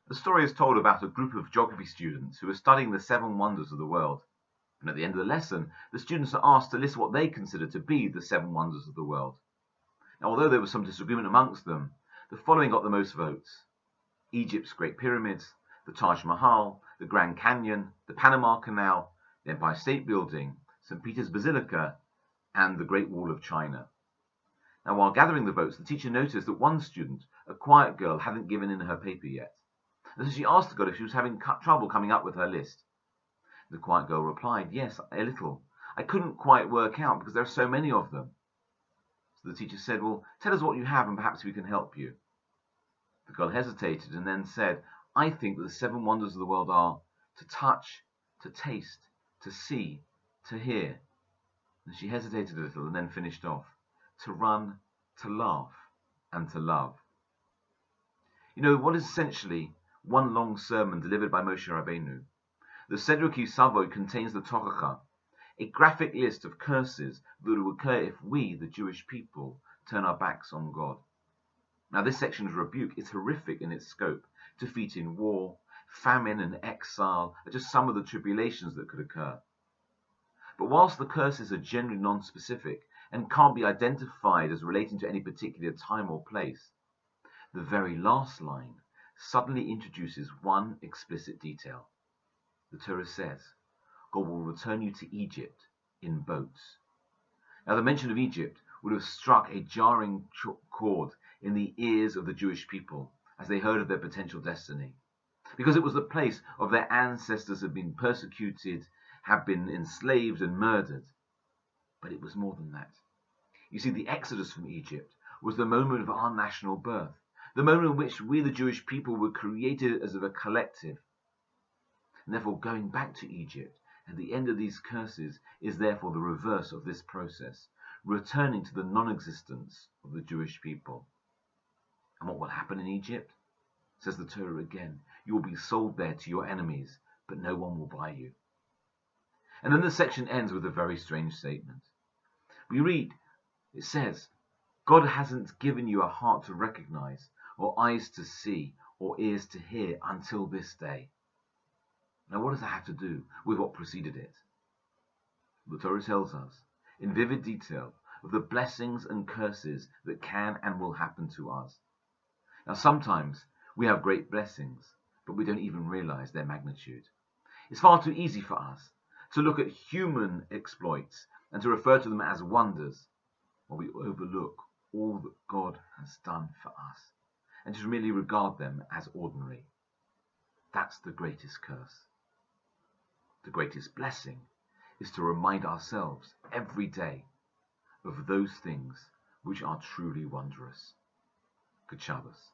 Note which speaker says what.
Speaker 1: The story is told about a group of geography students who are studying the seven wonders of the world. And at the end of the lesson, the students are asked to list what they consider to be the seven wonders of the world. Now, although there was some disagreement amongst them, the following got the most votes: Egypt's Great Pyramids, the Taj Mahal, the Grand Canyon, the Panama Canal, the Empire State Building, St. Peter's Basilica, and the Great Wall of China. Now, while gathering the votes, the teacher noticed that one student, a quiet girl, hadn't given in her paper yet. And so she asked the girl if she was having trouble coming up with her list. The quiet girl replied, "Yes, a little. I couldn't quite work out because there are so many of them." So the teacher said, "Well, tell us what you have and perhaps we can help you." The girl hesitated and then said, "I think that the seven wonders of the world are to touch, to taste, to see, to hear." And she hesitated a little and then finished off, "To run, to laugh, and to love." You know, what is essentially one long sermon delivered by Moshe Rabbeinu. The Seder Ki Tavo contains the Tochacha, a graphic list of curses that will occur if we, the Jewish people, turn our backs on God. Now, this section's rebuke is horrific in its scope. Defeat in war, famine and exile are just some of the tribulations that could occur. But whilst the curses are generally non-specific and can't be identified as relating to any particular time or place, the very last line suddenly introduces one explicit detail. The Torah says, God will return you to Egypt in boats. Now, the mention of Egypt would have struck a jarring chord in the ears of the Jewish people as they heard of their potential destiny, because it was the place of their ancestors had been persecuted, had been enslaved and murdered. But it was more than that. You see, the exodus from Egypt was the moment of our national birth, the moment in which we, the Jewish people, were created as a collective. And therefore, going back to Egypt at the end of these curses is therefore the reverse of this process, returning to the non-existence of the Jewish people. And what will happen in Egypt? Says the Torah again, you will be sold there to your enemies, but no one will buy you. And then the section ends with a very strange statement. We read, it says, God hasn't given you a heart to recognize, or eyes to see, or ears to hear until this day. Now, what does that have to do with what preceded it? The Torah tells us, in vivid detail, of the blessings and curses that can and will happen to us. Now, sometimes we have great blessings, but we don't even realize their magnitude. It's far too easy for us to look at human exploits and to refer to them as wonders, while we overlook all that God has done for us and to merely regard them as ordinary. That's the greatest curse. The greatest blessing is to remind ourselves every day of those things which are truly wondrous. Good Shabbos.